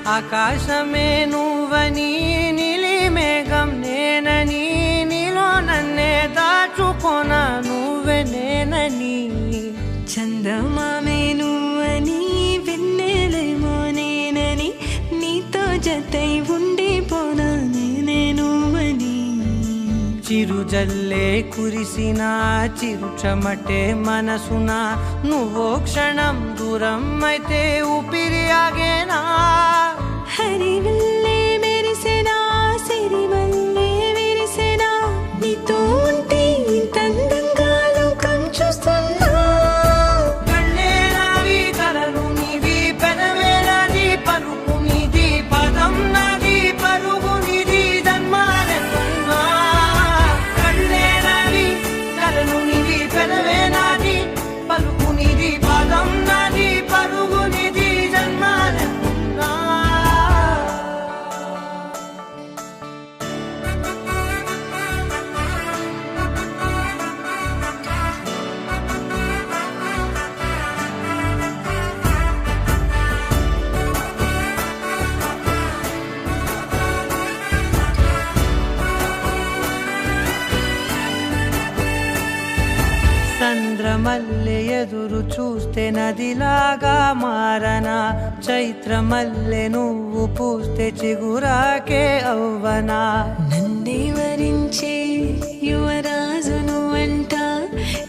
ఆకాశమే నువ్వని నీలి మేఘం నేనని నీలో నన్నే దాచుకొన నువ్వే నేనని చందమామే నువ్వని వెన్నెలేమో నేనని నీతో జతై ఉండిపోనా నేనే నువ్వని చిరుజల్లే కురిసిన చిరుచమటే మనసున నువ్వో క్షణం దూరం అయితే ఊపిరి ఆగేనా హరివల్లే మెరిసెనా సిరివల్లే విరిసెనా నీతో ఉంటే ఇంత అందంగా లోకం చూస్తున్నా కళ్ళే నావి కలలు నీవి పెదవే నాది పలుకు నీది పదం నాది పరుగు నీది జన్మాలెత్తున్నా కళ్ళే నావి కలలు నీవి పెదవే నాది పలుకు నీది పదం నాది పరుగు నీది జన్మాలెత్తున్నా చంద్రమల్లె ఎదురు చూస్తే నదిలాగా మారనా చైత్రమల్లె నువ్వు పూస్తే చిగురాకే అవ్వనా నన్నే వరించే యువరాజును అంట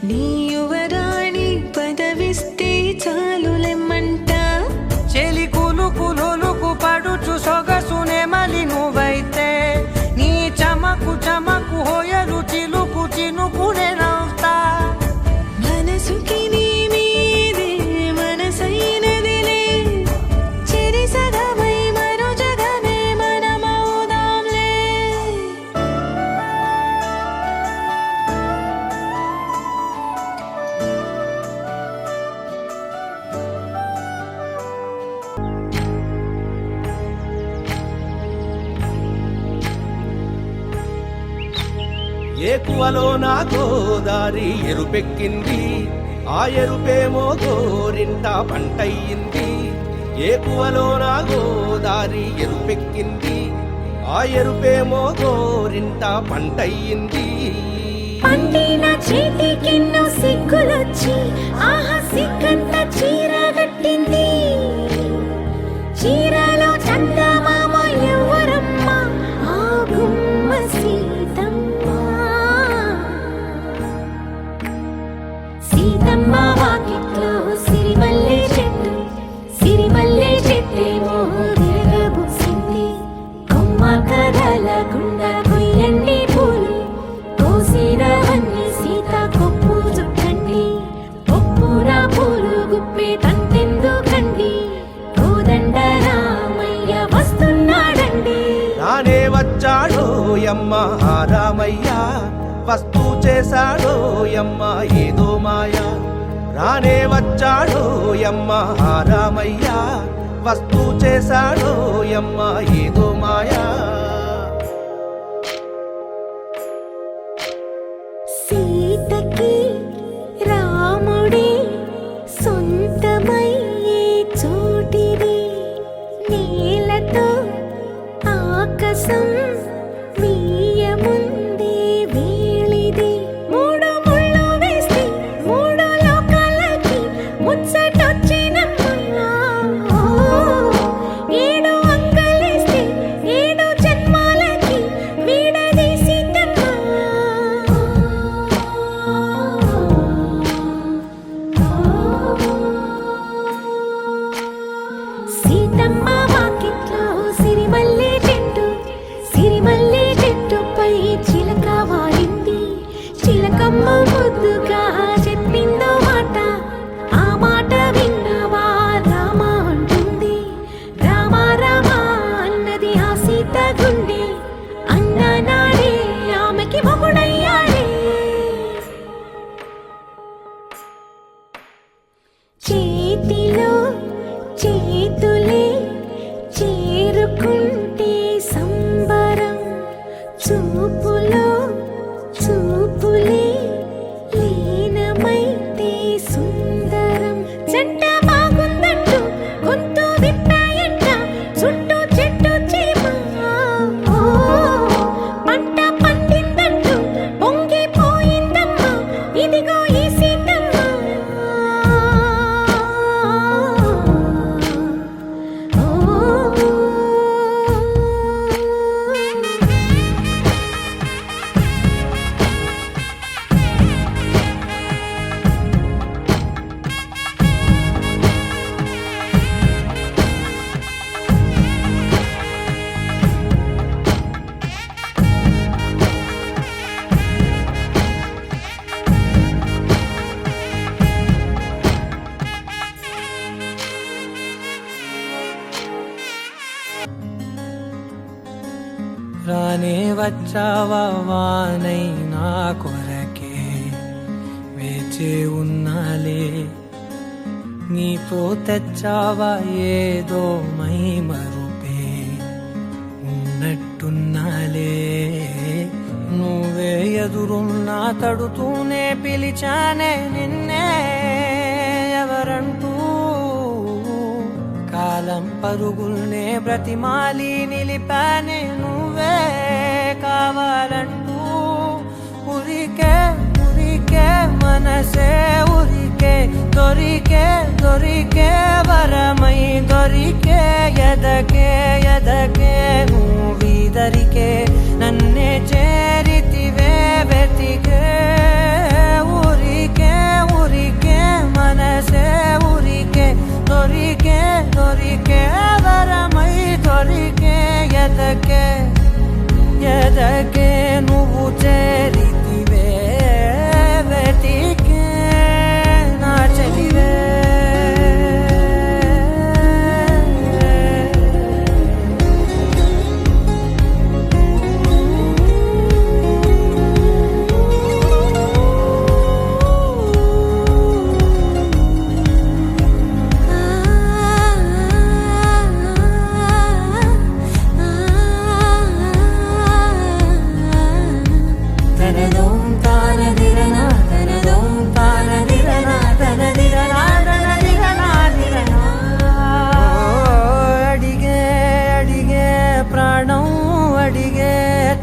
నీ యువరాణి పదవిస్తే చాలులెమ్మంట చెలి కులుకు పడుచు సొగసునే మలి నువ్వైతే నీ చమకు చమకు హోయలు చిలుకు చినుకునే నవ్వుతా మనసుకి నీ మీదే మనసైనదిలే చెరి సగమై మరో జగమే మనమవుదాంలే ఏకువలో నా గోదారి ఎరుపెక్కింది ఆ ఎరుపేమో గోరింట పంటయ్యింది ఏకువలో నా గోదారి ఎరుపెక్కింది ఆ ఎరుపేమో గోరింట పంటయ్యింది పండిన చేతికెన్నో సిగ్గులొచ్చి ఆహా సిగ్గంత చీర కట్టింది చీరలో చందమామ ఎవరమ్మ ఆ గుమ్మ సీతమ్మ సీతమ్మ వాకిట్లో సిరిమల్లె చెట్టేమో విరగబూసింది కొమ్మ కదలకుండా కొయ్యండి పూలు కోసినవన్నీ సీత కొప్పు చుట్టండి ఒప్పున పూలు గుప్పే తంతెందుకండి కోదండ రామయ్య వస్తున్నాడండి రానే వచ్చాడో యమ్మ ఆ రామయ్య వస్తూ చేశాడో యమ్మ ఏదో మాయ రానే వచ్చాడో యమ్మ ఆ రామయ్య వస్తూ చేశాడో యమ్మ ఏదో మాయా సీతకి రాముడే సొంతమయ్యే చోటిది నేలతో ఆకాశం వీయముందే వేళిది మూడు ముళ్ళు వేస్తే మూడు లోకాలకి ముచ్చటొచ్చినమ్మా ఏడు అంగలేస్తే ఏడు జన్మాలకి వీడదీసి సీతమ్మ వాకిట్లో సిరిమల్లె చెట్టుపై చిలక వాడింది చిలకమ్మ ముద్దుగా చెప్పిందో మాట ఆ మాట విన్నవా రామ అంటుంది రామ రామ అన్నది ఆ సీత గుండె అన్న నాడే ఆమెకి మొగుడయ్యాడే చేతిలో చేతులే చేరుకుంటే సంబరం చూపులో చూపులే లీనమైతే సుందరం జంట బాగుందంటూ గొంతు విప్పాయంట చుట్టూ రానే వచ్చావా వానై నా కొరకే వేచే ఉన్నాలే నీతో తెచ్చావా ఏదో మై మరుపే ఉన్నట్టున్నాలే నువ్వే ఎదురున్నా తడుతూనే పిలిచానే నిన్నే ఎవరంటూ కాలం పరుగుల్నే బ్రతిమాలి నిలిపానే నువ్వే కావాలంటూ ఉరికే ఉరికే మనసే ఉరికే దొరికే దొరికే వరమై దొరికే ఎదకే ఎదకే నువ్విదరికే నన్నే చేరితివే వెతికే ఊరికే ఊరికే మనసే ఊరికే దొరికే దొరికే వరమై దొరికే ఎదకే ఎదకే నువ్వు చేరితివే వెతికే నా చెలివే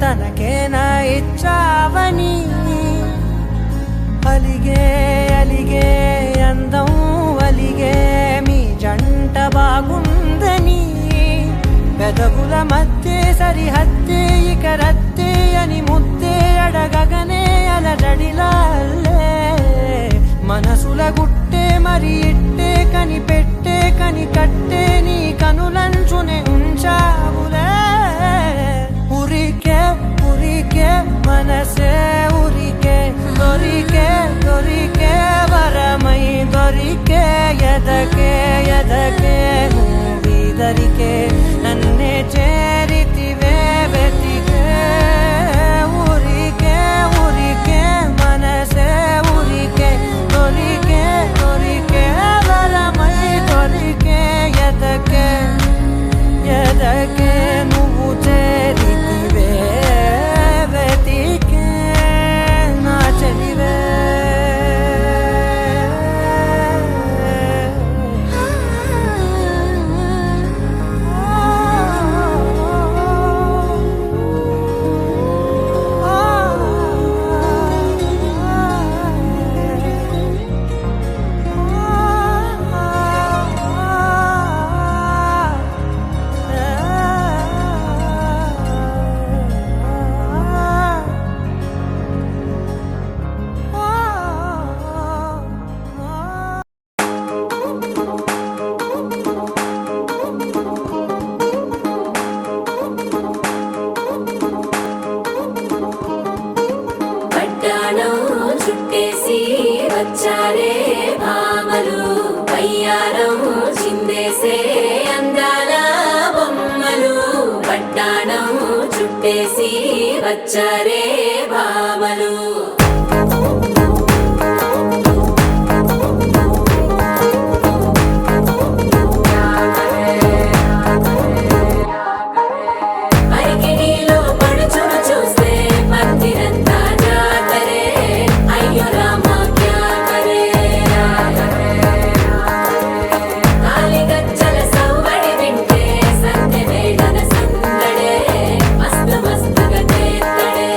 తనకేనా ఇచ్చావని అలిగే అలిగే అందం అలిగే మీ జంట బాగుందని పెదవుల మధ్య సరిహద్దే ఇక రద్దే అని ముద్దే అడగగనే అలజడిలాలే మనసుల గుట్టే మరి ఇట్టే కని పెట్టే కని కట్టే నీ కనులంచునే ఉంచావులే ఉరికే ఉరికే మనసే ఉరికే దొరికే దొరికే వరమై దొరికే ఎదకే ఎదకే నువ్విదరికే నన్నే చేరితివే వెతికే ఊరికే ఊరికే మనసే ఊరికే దొరికే దొరికే వరమై దొరికే ఎదకే ఎదకే నువ్వు చేరితివే వెతికే నా చెలివే పట్టాణం చుట్టేసి వచ్చారే భామలు పయ్యారం చిందేసే అందాల బొమ్మలు పట్టాణం చుట్టేసి వచ్చారే భామలు అరికిడిలో పడుచును చూస్తే పత్తిరంతా జాతరే అయ్యో రామ క్యా కరే కాలిగజ్జల సవ్వడి వింటే సంధ్య వేళన సందడే మస్తు మస్తుగా చేత్తడే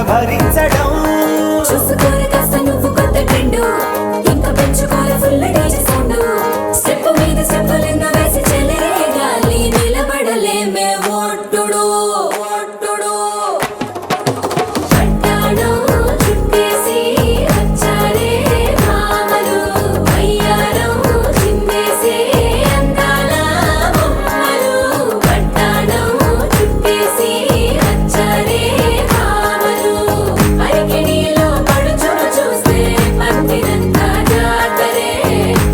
భరించడం. చూసుకోరు కాస్త నువ్వు కొత్త ట్రెండు, ఇంకా పెంచుకోరు ఫుల్ డీజే సౌండ్. స్టెప్ మీద స్టెప్పులెన్నో వేసి చెలరే గాలి నిలబడలేమే ఒట్టుడు ఒట్టుడు. పట్టాణం చుట్టేసి వచ్చారే భామలు, అయ్యారం చిందేసే అందాల బొమ్మలు. పట్టాణం చుట్టేసి వచ్చారే భామలు, అరికిణీలో పడుచును చూస్తే పందిరంతా జాతరే.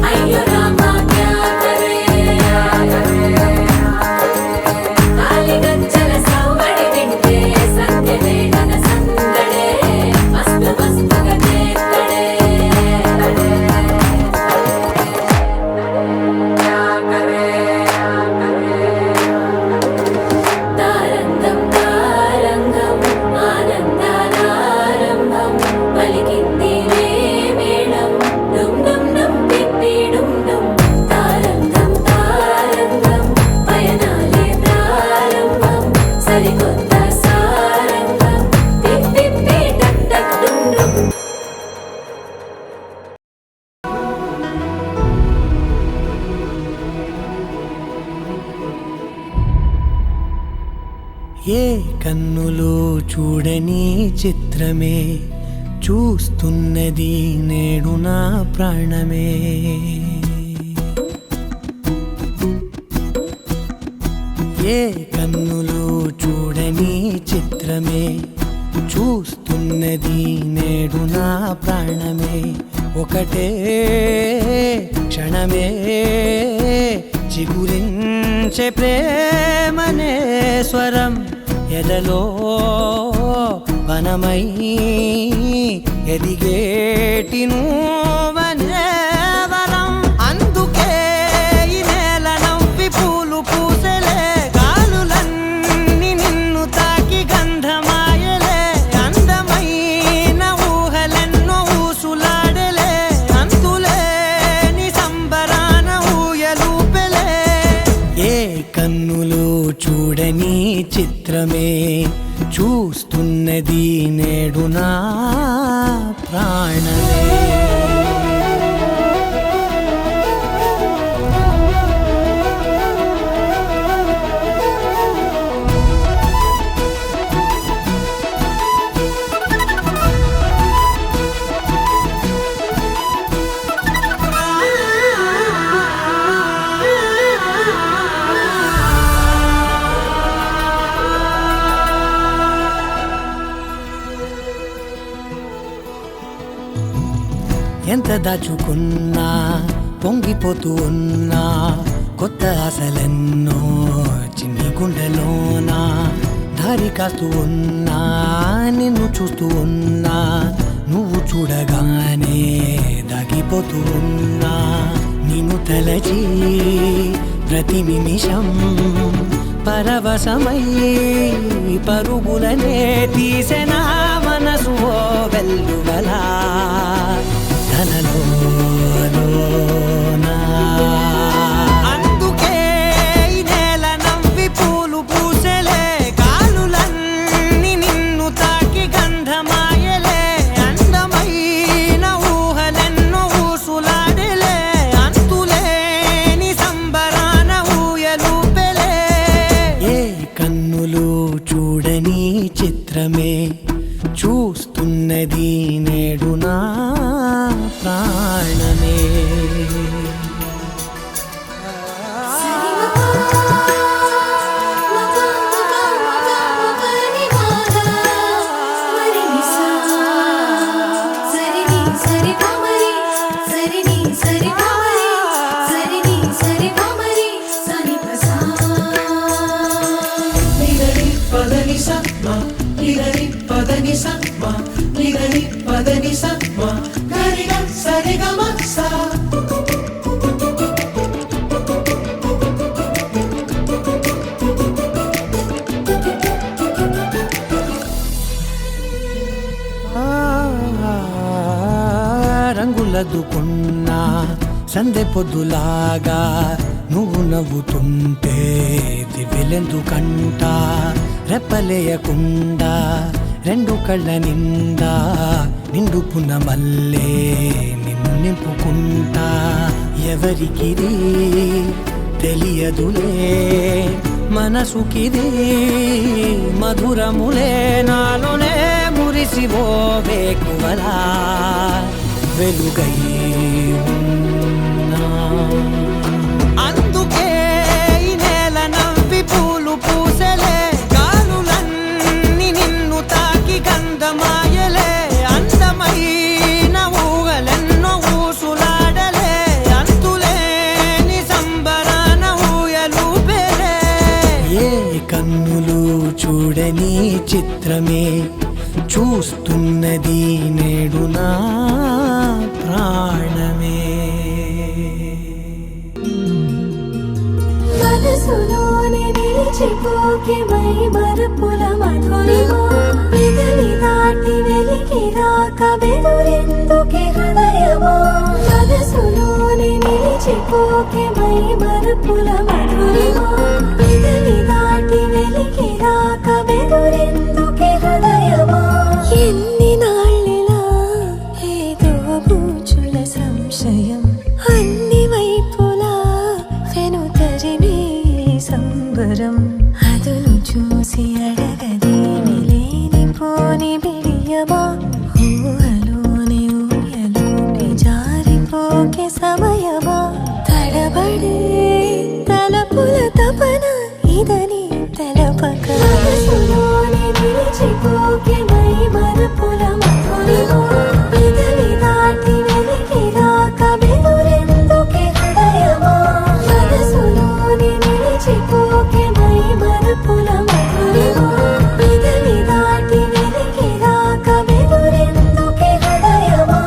అయ్యో రామా క్యా కరే. కాలిగజ్జల సవ్వడి వింటే సంధ్యవేళన సందడే, మస్తు మస్తుగా చేస్తడే. తారంగం తారంగం ఆనందానారంభం, పలికింది రే మేళం డుమ్ డుమ్ డుమ్ తిప్పి డుమ్ డుమ్. తారంగం తారంగం పయనాలే ప్రారంభం, సరికొత్త సారంగం తిప్పి టక్ టక్ డుమ్ డుమ్. ఏ కన్నులు చూడని చిత్రమే చూస్తున్నది నేడు నా ప్రాణమే. ఏ కన్నులు చూడని చిత్రమే చూస్తున్నది నేడు నా ప్రాణమే. ఒకటే క్షణమే చిగురించే ప్రేమనే స్వరం, ఎదలో వనమై ఎదిగేటి నువ్వనే వరం. అందుకే ఈ నేల నవ్వి పూలు పూసెలే, గాలులన్నీ నిన్ను తాకి గంధమాయలే. అందమైన ఊహలెన్నో ఊసులాడలే, అంతులేని సంబరాన ఊయలూపెలే. ఏ కన్నులు చూడని చిత్రమే చూస్తున్నది నేడు నా ప్రాణమే. ఎంత దాచుకున్నా పొంగిపోతూ ఉన్నా, కొత్త ఆశలెన్నో చిన్ని గుండెలోనా. దారి కాస్తూ ఉన్నా నిన్ను చూస్తూ ఉన్నా, నువ్వు చూడగానే దాగిపోతూ ఉన్నా. నిన్ను తలచి ప్రతి నిమిషం పరవశమై పరుగులనే తీసెనా మనసు ఓ వెల్లువలా తనలోనా. అందుకే ఈ నేల నవ్వి పూలు పూసెలే, గాలులన్నీ నిన్ను తాకి గంధమాయలే. అందమైన ఊహలెన్నో ఊసులాడలే, అంతులేని సంబరాన ఊయలూపెలే. ఏ కన్నులు చూడని చిత్రమే చూస్తున్నది నేడు నా ప్రాణమే. రంగులదుకున్నా సందె పొద్దులాగా నువ్వు నవ్వుతుంటే దివ్వెలెందుకంట. రెప్పలేయకుండా రెండు కళ్ళ నిండా నిండుకున్న మల్లే నిన్ను నింపుకుంటా ఎవరికిది తెలియదులే మనసుకిది మధురములే నాలోనే మురిసివో వేకువలా వెలుగై ఉన్నా అందుకే ఈ నేల నవ్వి పూలు పూసలే గాలులన్నీ నిన్ను తాకి గంధమాయలే అందమైన ఊగలెన్నో ఊసులాడలే అంతులేని సంబరాన ఊయలూపెలే ఏ కన్నులు చూడని చిత్రమే చూస్తున్నది నేడు నా ప్రాణమే మనసులోనే నిలిచిపోకే మై మరుపుల మధురిమా పెదవి దాటి వెలికి రాక బెదురెందుకే హృదయమా మనసులోనే నిలిచిపోకే మై మరుపుల మధురిమా పెదవి దాటి వెలికి రాక బెదురెందుకే హృదయమా ఎన్ని నాళ్ళిలా ఏదో బూచుల సంశయం అన్ని వైపులా వెనుతరిమే సంబరం అదును చూసి అడగదేమి లేని పోని బిడియమా ఊహలోని ఊయలోని జారిపోకే సమయమా తడబడే తలపుల తపన ఇదని తెలపక మనసులోని నిలిచిపోకే మై మరుపుల మధురిమా పెదవి దాటి వెలికి రాక బెదురెందుకే హృదయమా మనసులోని నిలిచిపోకే మై మరుపుల మధురిమా పెదవి దాటి వెలికి రాక బెదురెందుకే హృదయమా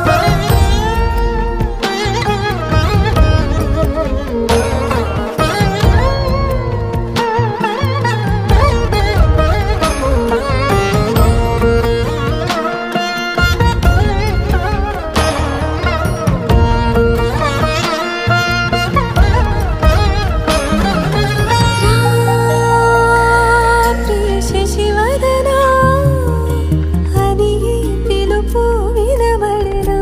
శశివదనా అని పిలుపు వినబడనా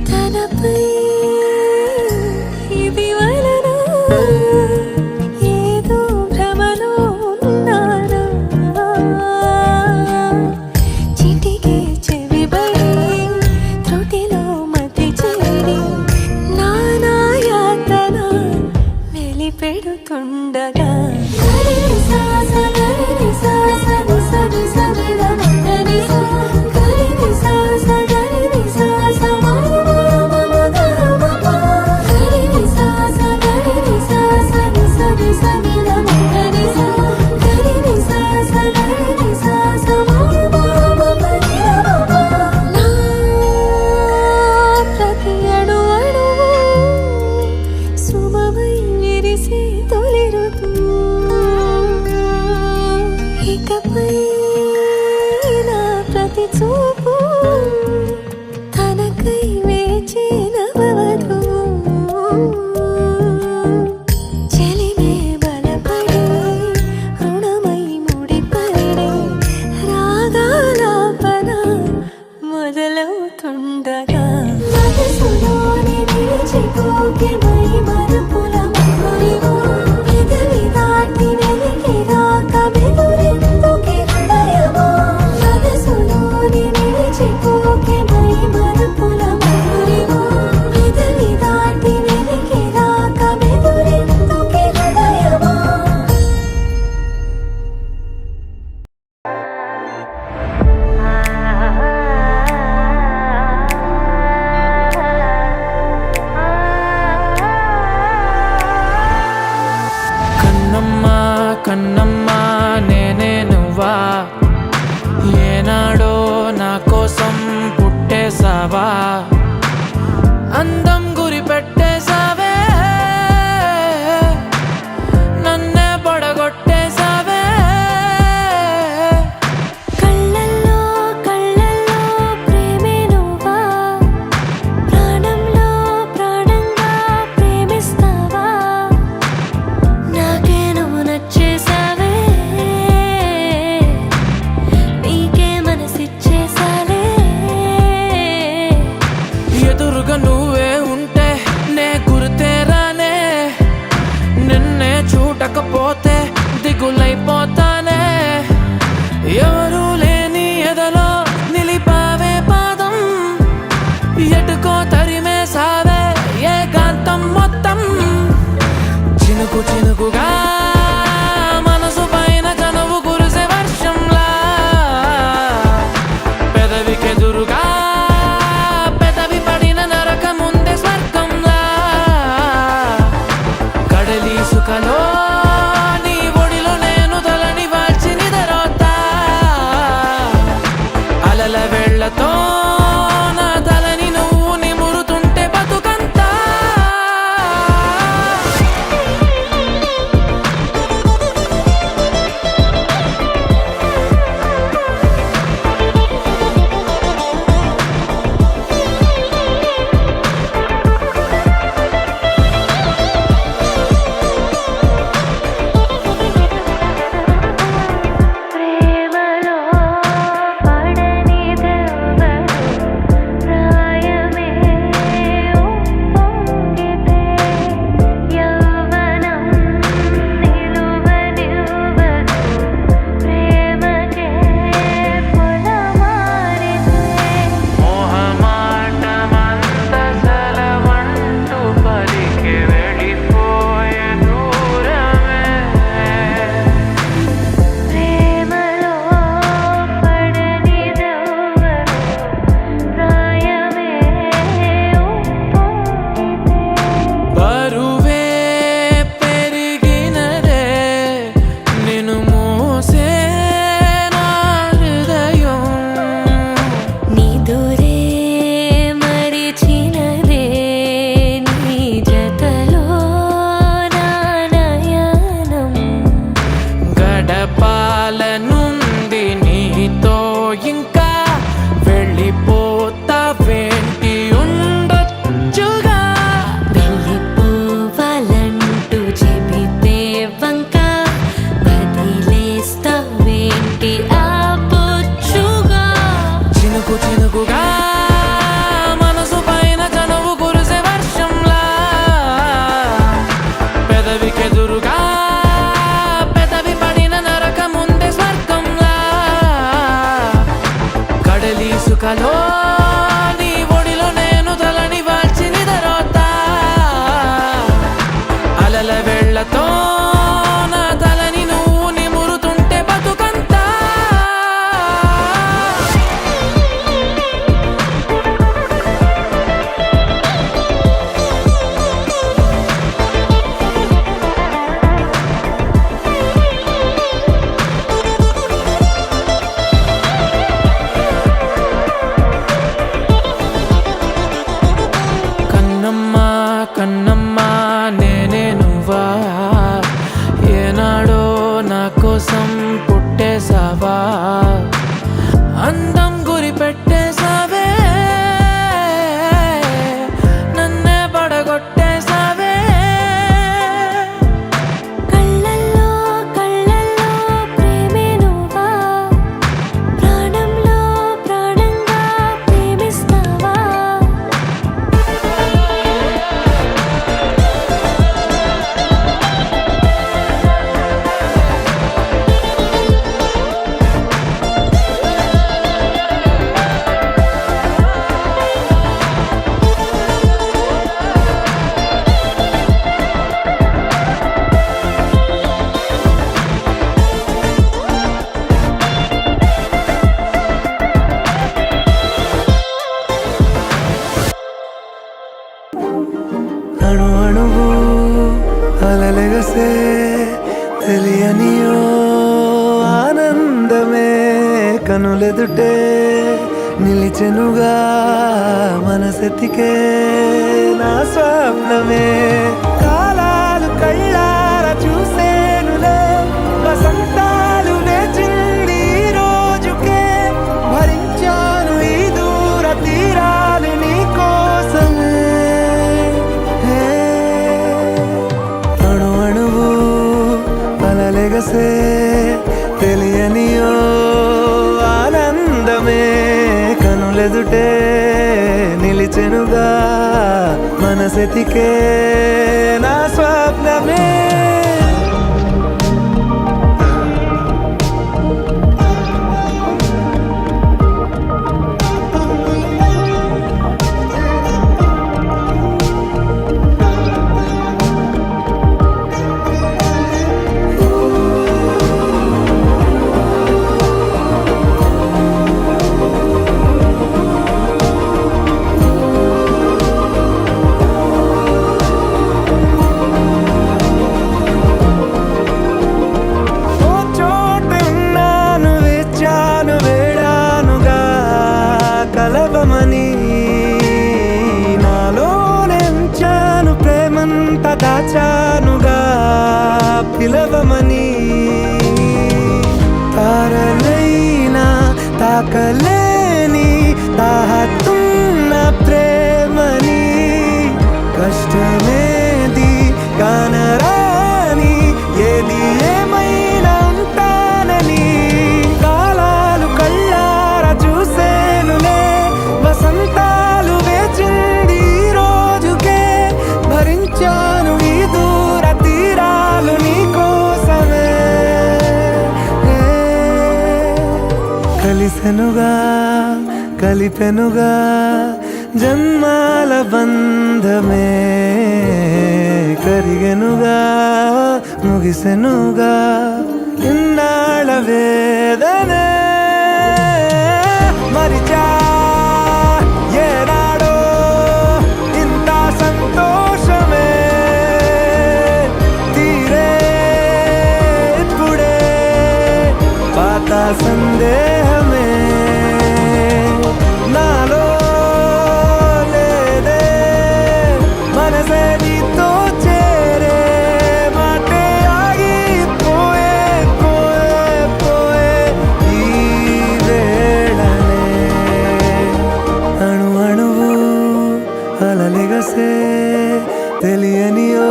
తనపై ఇది వలన ఏదో భ్రమలో ఉన్నానా చిటికే చెవిబడి త్రుటిలో మతి చేరి నానాయాతన వెలిపెడుతుండగా ప్రతి అణు అణువు శుభమై విరిసి తొలి ఋతువు ఇకపై నా ప్రతి చూపు తనకై వేచి నవవధువు చెలిమే బలపడి రుణమై ముడిపడి రాగాలాపన మొదలవుతుండగా మనసులోని నిలిచిపోకే మై మరుపుల మధురిమా పెదవి దాటి వెలికి రాక బెదురెందుకే హృదయమా మనసులోని నిలిచిపోకే మై మరుపుల మధురిమా పెదవి దాటి వెలికి రాక బెదురెందుకే హృదయమా కన్నమ్మా కన్నమ్మా నేనే నువ్వా ఏనాడో నా కోసం పుట్టేసావా అందం గురి పెట్టేసావే నన్నే పడగొట్టేసావే కళ్ళల్లో కళ్ళల్లో ప్రేమే నువ్వా ప్రాణంలో ప్రాణంగా ప్రేమిస్తావా నాకే నువ్వు నచ్చేసావే చినుకు చినుకుగా మనసు పైన కనువు కురిసే వర్షంలా పెదవికెదురుగా పెదవి పడిన నరకముందే స్వర్గంలా కడలి సుఖలో నీ ఒడిలో నేను తలని వాల్చి నిదరోతా అలల వేళ్లతో నా తలని నువ్వు నిమురుతుంటే బతుకంతా ప్రేమలో పడనిదెవరు ప్రాయమే ఉప్పొంగితే యవ్వనం నిలువనివ్వదు ప్రేమకే పొలమారితే మోహమాటమంత సెలవంటూ పలికి వెళ్ళిపోయే దూరమే ప్రేమలో పడనిదెవరు ప్రాయమే ఉప్పొంగితే బరువే పెరిగినదే నిన్ను మోసే నా హృదయం నిదురే మరిచినదే నీ జతలో నా నయనం గడపాలనుంది నీతో ఇంకా వెళ్ళిపోతావేంటి ఉండొచ్చుగా వెళ్ళిపోవాలంటూ చెబితే వంక వదిలేస్తావేంటి ఆ బొచ్చుగా చినుకు చినుకుగా మనసు పైన కనువు కురిసే వర్షంలా పెదవికెదురుగా పెదవి పడిన నరకముందే స్వర్గంలా కడలి సుఖలో నీ ఒడిలో నేను తలని వాల్చి నిదరోతా అలల వేళ్లతో నా తలని నువ్వు నిమురుతుంటే బతుకంతా కన్నమ్మా కన్నమ్మా నేనే నువ్వా ఏనాడో నా కోసం పుట్టేసావా అందం గురి పెట్టేసావే నన్నే పడగొట్టేసావే కళ్ళల్లో కళ్ళల్లో ప్రేమే నువ్వా ప్రాణంలో ప్రాణంగా ప్రేమిస్తావా అణు అణువు అలలెగసే తెలియనియో ఆనందమే కనులెదుటే నిలిచెనుగా మనసెతికే నా స్వప్నమే కాలాలు కళ్ళార చూసేనులే వసంతాలు వేచింది ఈ రోజుకే భరించాను ఈ దూర తీరాలు నీ కోసమే అణు అణువు అలలెగసే తెలియనియో ఆనందమే కనులెదుటే నిలిచెనుగా మనసెతికే నా స్వప్నమే పిలవమని తారలైనా తాకలేని తాహతున్న ప్రేమని కష్టమేది కానరాని ఏది ఏమైనా ఉంటానని కాలాలు కళ్ళారా చూసేనులే వసంతాలు వేచింది ఈ రోజుకే భరించాను ఈ దూర తీరాలు నీ కోసమే కలిసెనుగా కలిపెనుగా జన్మాల బంధమే కరిగెనుగా ముగిసెనుగా ఇన్నాళ్ళ వేదనే మరిచా ఏనాడో ఇంత సంతోషమే తీరే ఇప్పుడే పాత సందేహమే నాలో లేదే మనసే నీతో చేరే మాటే ఆగిపోయే పోయే పోయే ఈ వేళనే అణు అణువు అలలిగసే తెలియనియో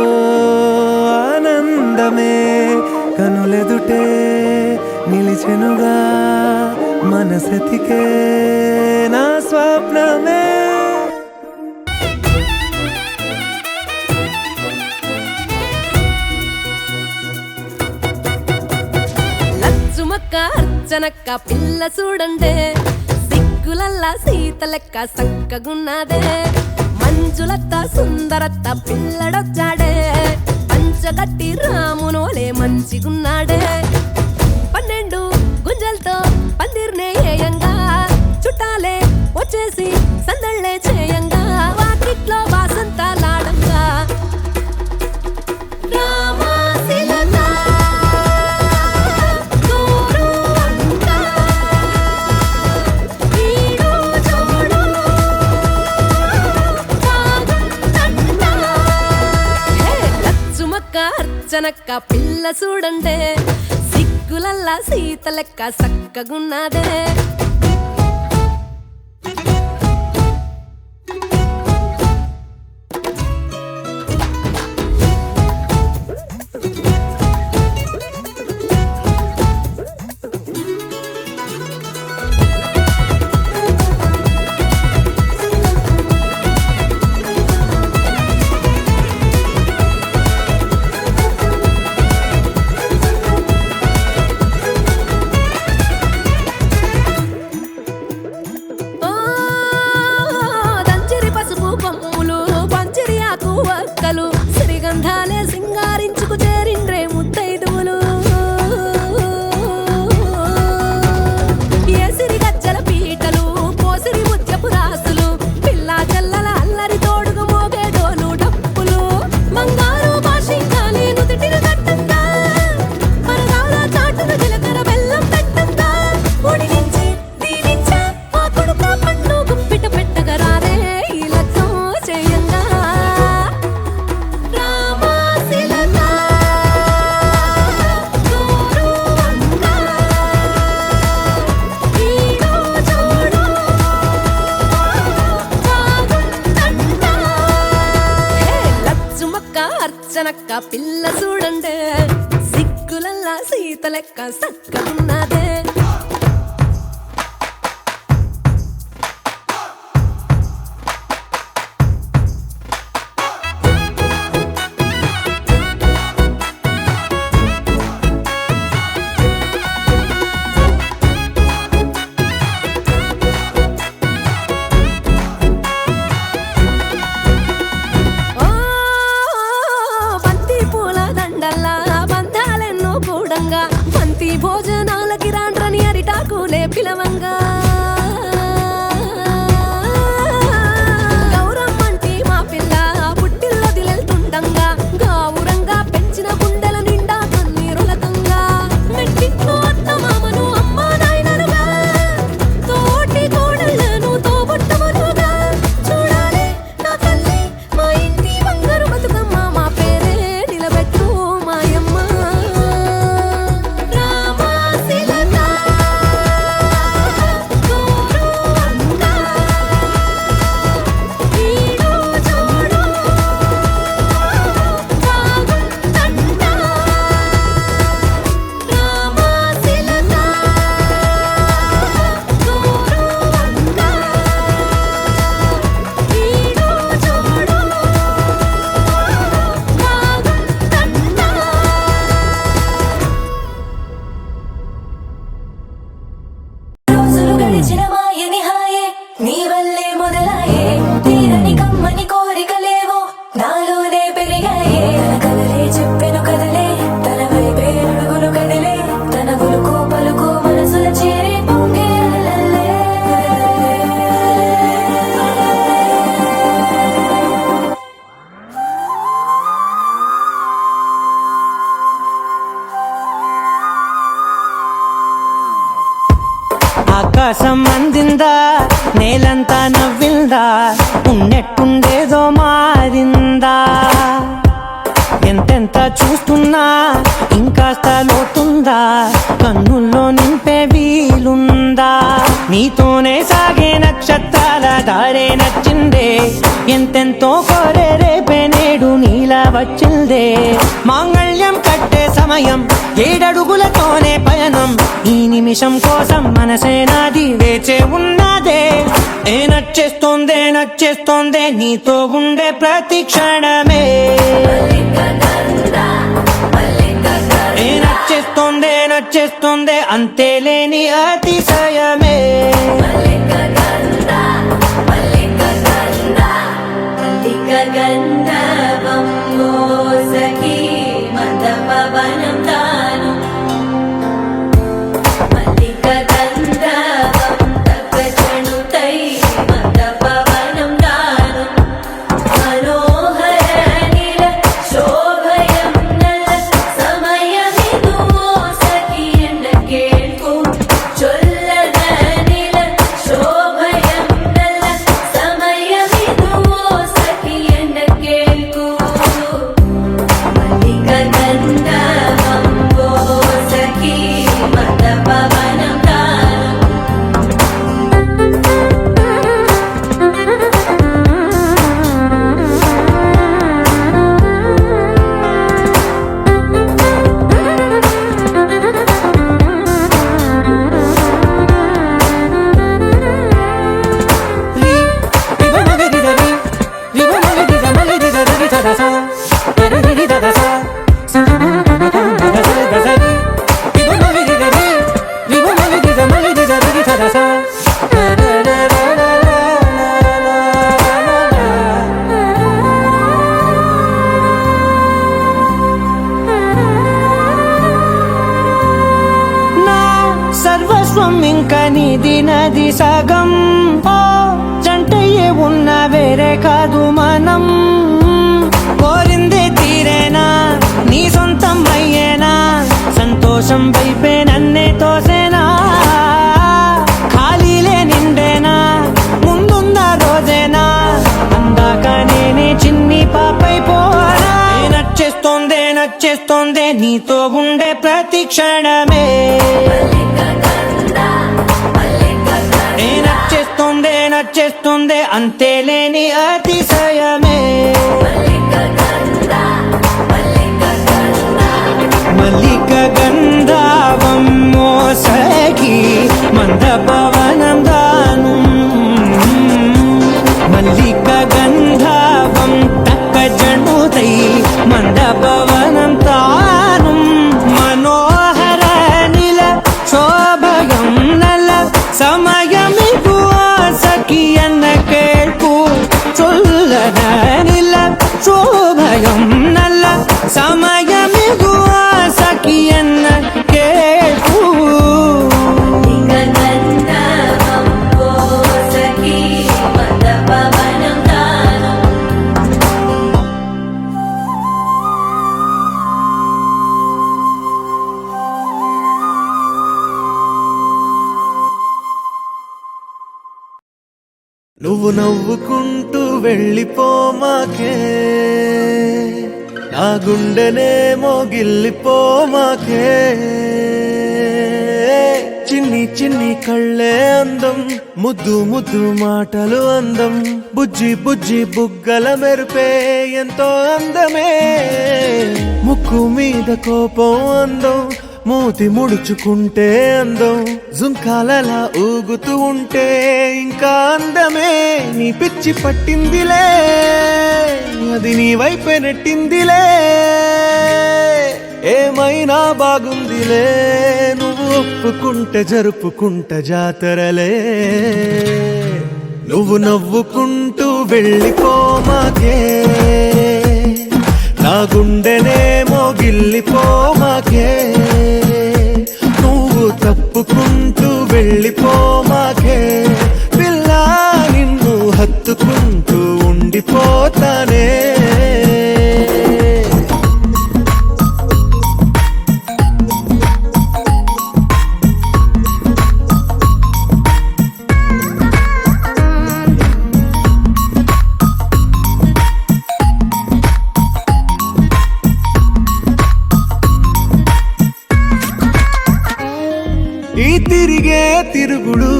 ఆనందమే కనులెదుటే నిలిచెనుగా మనసెతికే నా స్వప్నమే లచ్చుమక్క అర్చనక్క పిల్ల చూడండే సిగ్గులల్లా సీత లెక్క సక్కగున్నదే మంజులత్త సుందరత్త పిల్లడొచ్చాడే పంచగట్టి రామునోలే మంచిగున్నాడే 12 గుంజలతో పందిర్నే ఏయంగా చుట్టాలే వచ్చేసి సందళ్ళే చేయంగా వాకిట్లో వాసంతాలాడంగా రామాశిలక గోరువంక ఈడు చూడు బాగుందంట. హే లచ్చుమక్క అర్చనక్క పిల్ల చూడండే సిగ్గులల్లా సీత లెక్క సక్కగున్నదే ఓ దంచిరి పసుపు కొమ్ములు పంచిరి ఆకు వక్కలు సిరిగంధాలే సింగారించుకు చేరిండ్రే ముత్తైదువులు ఏసిరి గజ్జల పీటలు పోసిరి ముత్యపు రాసులు పిల్లా చెల్లల అల్లరి తోడుగా మోగేడోలు డప్పులు బంగారు బాషింగాలి నుదిటిన కట్టంగా పరదాల చాటున జీలకర్ర బెల్లం పెట్టంగా ఒడిగించి దీవించా ఆ కొడుకు పండు గుప్పిట పెట్టగా రారే ఈ లక్ష్యం చేయంగా రామాశిలక గోరువంక ఈడు చూడు బాగుందంట. హే లచ్చుమక్క అర్చనక్క పిల్ల చూడండే సిగ్గులల్లా సీత లెక్క సక్కగున్నదే ఓ బంతి పూల దండల్లా బంధాలెన్నో కూడంగా బంతి భోజనాలకి రాండ్రని అరిటాకులే పిలవంగా గౌరమ్మంటి మా పిల్ల పుట్టిల్లో దిలెళ్తుండంగా గావురంగా పెంచిన గుండెల నిండా కన్నీరులకంగా మెట్టింట్లో అత్త మామను అమ్మా నాయనలుగా తోటి కోడళ్ళను తోబుట్టమనుగా చూడాలి నా తల్లి మా ఇంటి బంగారు బతుకమ్మ మా పేరే నిలబెట్టు మాయమ్మ తెలియని హాయే నీ వల్లే మొదలాయే తీరని కమ్మని కోరికలేవో నాలోనే పెరిగాయే తన కలలే చెప్పెను కదలే తన వైపే అడుగులు కదిలే తన గులుకు పలుకు మనసుల చేరి పొంగే అలలే. ఆకాశం అందిందా నేలంతా నవ్విందా ఉన్నట్టుండేదో మారిందా ఎంతెంత చూస్తున్నా ఇంకాస్త లోతుందా కన్నుల్లో నింపే వీలుందా నీతోనే సాగే నక్షత్రాల దారే నచ్చిందే ఎంతెంతో కోరే రేపే నేడు నీలా వచ్చిందే మాంగళ్యం కట్టే సమయం ఏడడుగులతోనే పయనం ఈ నిమిషం కోసం మనసే నాది వేచే ఉన్నదే ఏ నచ్చేస్తోందే నీతో ఉండే ప్రతి క్షణమే ఏ నచ్చేస్తోందే అంతేలేని అతిశయమే గంధర్వం సఖీ మద పవనం తాను మల్లిక గంధర్వం తగ్గజనుతై మద పవనం తాను మనోహర నీల శోభయం నల సమయమిదు సఖీ ఎండ కేൾకు చొల్లద నీల శోభయం నల సమయమిదు సఖీ ఎండ కేൾకు మల్లిక గంధర్వం సఖీ మద పవనం తాను నా సర్వస్వం ఇంకా నీది నది సగం ఓ జంటయ్యే ఉన్న వేరే కాదు మనం కోరిందే తీరేనా నీ సొంతం అయ్యేనా సంతోషం వైపే నన్నే తోసేనా ఖాళీలే నిండేనా ముందుందా రోజేనా అందాక నేనే చిన్ని పాపై పోనా ఏ నచ్చేస్తోందే నీతో ఉండే ప్రతి క్షణమే ఏ నచ్చేస్తోందే అంతేలేని అతిశయమే మల్లిక గంధావం మోసగి మంద పవనం దాను మల్లిక గంధావం తక్క జనుతై మంద పవనం తాను మనోహర నిల శోభయం నల సమయమిగు సఖి ఎన్న కేൾకు చొల్లద నిల శోభయం నల సమయమిగు సఖి ఎన్న కేൾకు గంధర్వం సఖీ మద పవనం తాను నువ్వు నవ్వుకుంటూ వెళ్ళిపోమాకే నా గుండెనేమో గిల్లిపోమాకే చిన్ని చిన్ని కళ్ళే అందం ముద్దు ముద్దు మాటలు అందం బుజ్జి బుజ్జి బుగ్గల మెరుపే ఎంతో అందమే ముక్కు మీద కోపం అందం మూతి ముడుచుకుంటే అందం జుంకాలలా ఊగుతూ ఉంటే ఇంకా అందమే నీ పిచ్చి పట్టిందిలే అది నీ వైపే నెట్టిందిలే ఏమైనా బాగుందిలే నువ్వు ఒప్పుకుంటే జరుపుకుంట జాతరలే నువ్వు నవ్వుకుంటూ వెళ్ళిపోమాకే నా గుండెనేమో గిల్లిపోమాకే నువ్వు తప్పుకుంటూ వెళ్ళిపోమాకే పిల్ల నిన్ను హత్తుకుంటూ ఉండిపోతానే ఈ తిరిగే తిరుగుడు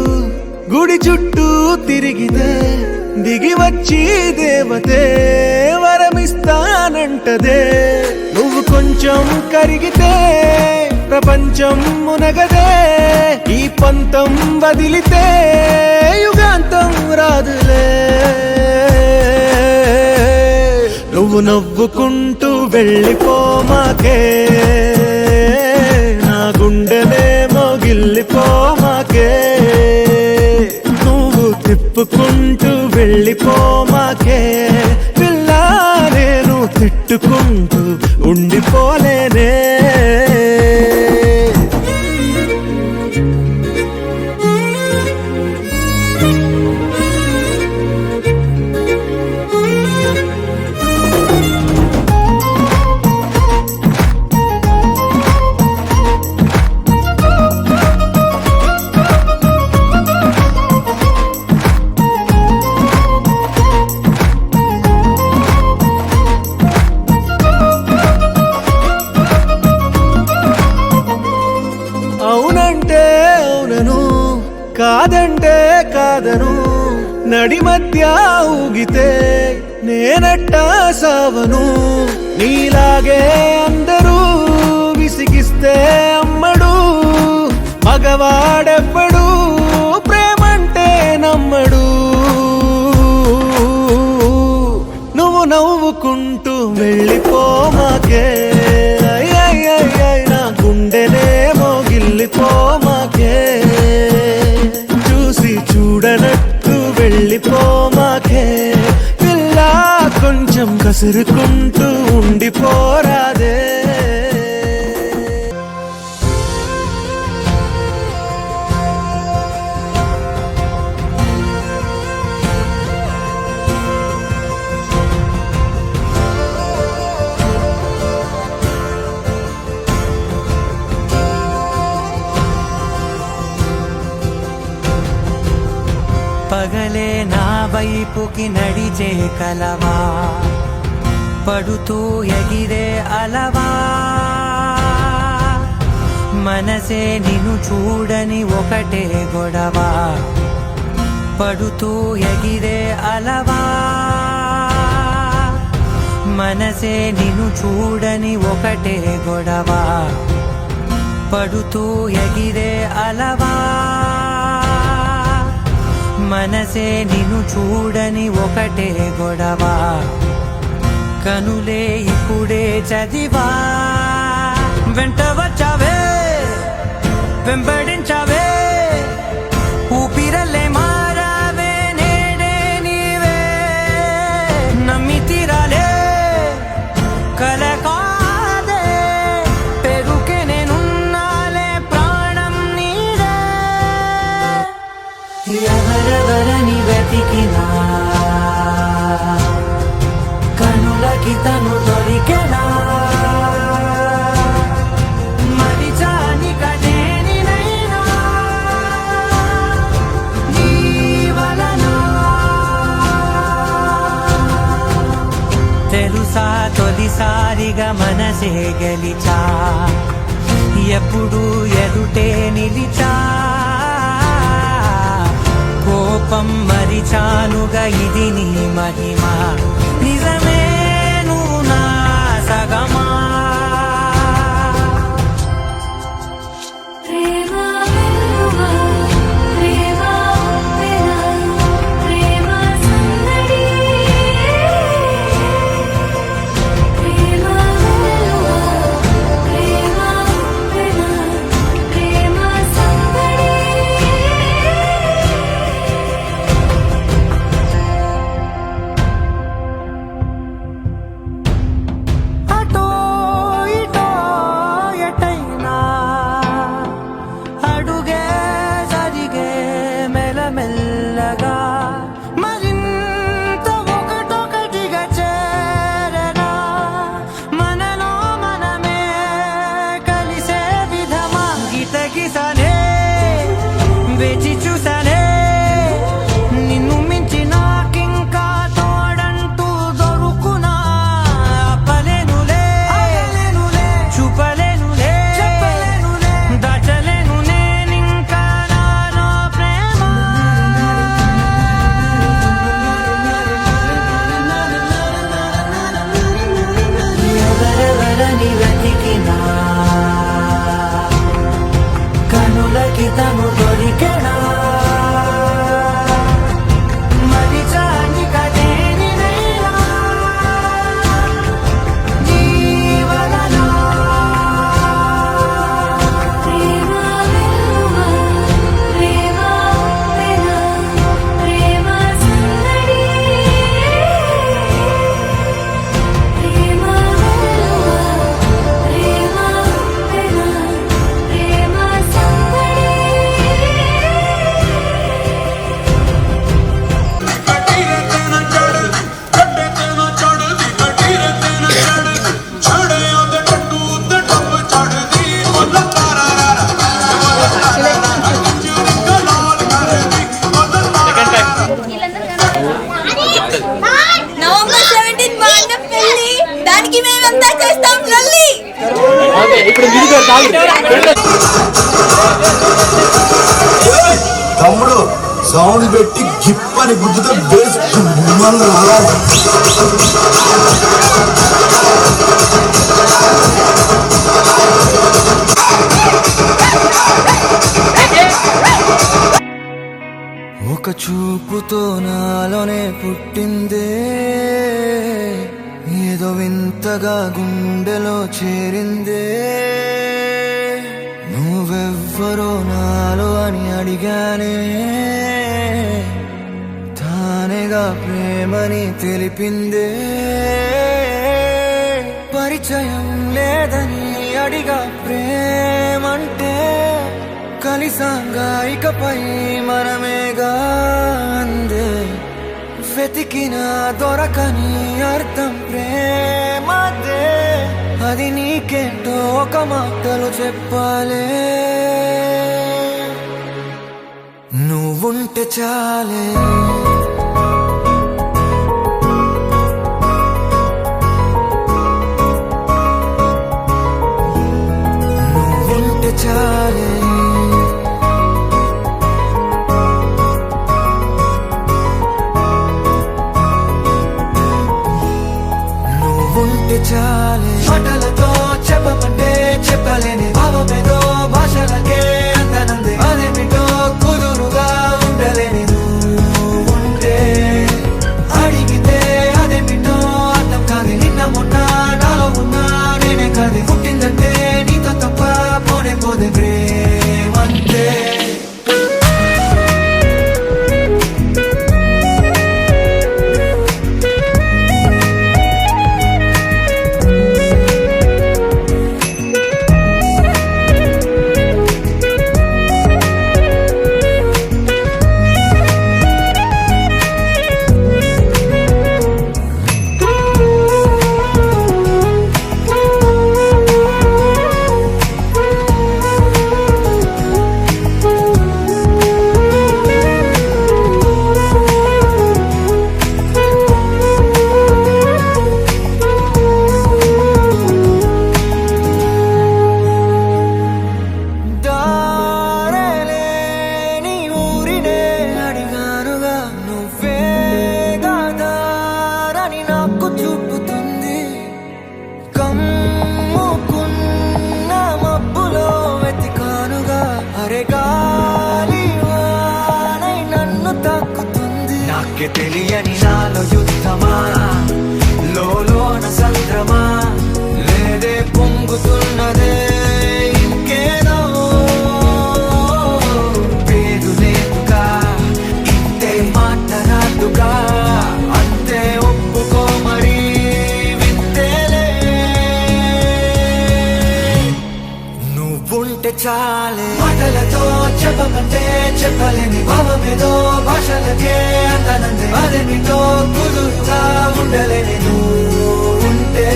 గుడి చుట్టూ తిరిగితే దిగి వచ్చి దేవతే వరమిస్తానంటదే నువ్వు కొంచెం కరిగితే ప్రపంచం మునగదే ఈ పంతం వదిలితే యుగాంతం రాదులే నువ్వు నవ్వుకుంటూ వెళ్ళిపోమాకే నా గుండెనేమో గిల్లిపోమాకే నువ్వు తిప్పుకుంటూ వెళ్ళిపోమాకే పిల్ల నేను తిట్టుకుంటూ ఉండిపోలేనే అవునంటే అవునను కాదంటే కాదను నడి మధ్య ఊగితే నేనట్టా సావను నీలాగే అందరూ విసిగిస్తే అమ్మడు మగవాడెవ్వడు ప్రేమంటే నమ్మడు నువ్వు నవ్వుకుంటూ వెళ్ళిపోమాకే నా గుండెనేమో గిల్లిపోమాకే చూసి చూడనట్టు వెళ్ళిపోమాకే పిల్ల కొంచెం కసురుకుంటూ ఉండిపోరాదే పగలే నా వైపుకి నడిచే కలవా పడుతూ ఎగిరే అలవా మనసే నిన్ను చూడని ఒకటే గొడవ పడుతూ ఎగిరే అలవా మనసే నిన్ను చూడని ఒకటే గొడవ పడుతూ ఎగిరే అలవా మనసే నిన్ను చూడని ఒకటే గొడవ కనులే ఇప్పుడే చదివా వెంట వచ్చావే వెంబడించావే ఊపిరల్లే మారావే నేడే నీవే నమ్మి తీరాలే కల కాదే పెరుకే నేనున్నాలే ప్రాణం నీదే ఎవరెవరని వెతికినా కనులకి తను దొరికెనా మరిచాని కదేనినైనా నీ వలన తెలుసా తొలిసారిగా మనసే గెలిచా ఎప్పుడు ఎదుటే నిలిచా కోపం మరిచానుగా ఇది నీ మహిమ నిజమే నువ్వు నా సగమా ప్రేమ వెలువ ప్రేమ ఉప్పెన ప్రేమ సందడి ప్రేమ వెలువ ప్రేమ ఉప్పెన ప్రేమ జతగా మరింత ఒకటొకటిగా చేరనా మనలో మనమే కలిసే విధమా గీతగిసనే వేచి చూసనే నిన్ను మించి నాకింకా తోడంటూ దొరుకునా ఆపలేనులే చూపలేనులే దాచలేను నేనింకా నాలో ప్రేమ ఎవరెవరని వెతికినా కనులకి తను దొరికెనా మరిచాని కదేని నేలా జీవనలో ప్రేమ వెలువ ప్రేమ పెన ప్రేమ సందడి ప్రేమ వెలువ ప్రేమ పెన ప్రేమ సందడి నవంబర్ 17 మా అన్న పెళ్లి దానికి మేమంతా చేస్తాం లల్లి తమ్ముడు సౌండ్ పెట్టి గిప్పని గుద్దుతో బేస్ రావాలి. ఒక చూపుతో నాలోనే పుట్టిందే ఏదో వింతగా గుండెలో చేరిందే నువ్వెవ్వరో నాలో అని అడిగానే తానేగా ప్రేమని తెలిపిందే పరిచయం లేదని అడిగా ప్రేమంటే కలిసాంగా ఇకపై మనమేగా అందే వెతికిన దొరకని అర్థం ప్రేమదే అది నీకేంటో ఒక మాటలు చెప్పాలే నువ్వుంటే చాలే నువ్వుంటే చాలే నువ్వుంటే చాలే మాటలతో చెప్పమంటే చెప్పలేని భావమేదో భాషలకే అందనందే అదేమిటో కుదురుగా ఉండలేని నువ్వుంటే అడిగితే అదేమిటో అర్థం కాదు నిన్న మొన్న నాలో ఉన్నా నేనే కాదు పుట్టిందంటే నీతో తప్ప పోనే పోదే ప్రేమంటే తెలియని నాలో యుద్ధమా లోన సంద్రమా లేదే పొంగుతున్నదే ఇంకేదో పేరు లేదుగా ఇంతే మాట్లాడుగా అంతే ఒప్పుకో మరి వింతేలే నువ్వుంటే చాలే మాటలతో చెప్పమంటే చెప్పలేని భావమే ఏదో భాషలకే అంతనందే అదేమిటో కుదురుగా ఉండలేని నువ్వు ఉంటే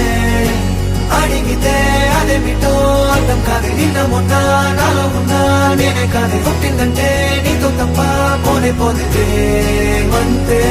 అడిగితే అదేమిటో అర్థం కాదు నిన్న మొన్న నాలో ఉన్నా నేనే కాదు పుట్టిందంటే నీతో తప్ప పోనే పోతే అంతే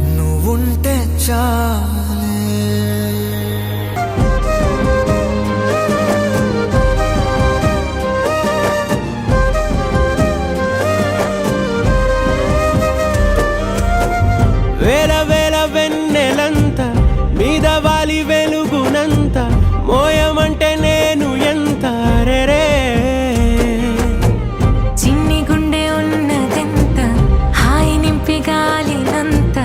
నువ్వుంటే చాలే వేల వేల వెన్నెలంత మీద వాలి వెలుగునంత మోయమంటే నేను ఎంత రే చిన్ని గుండె ఉన్నదెంత హాయి నింపి గాలినంత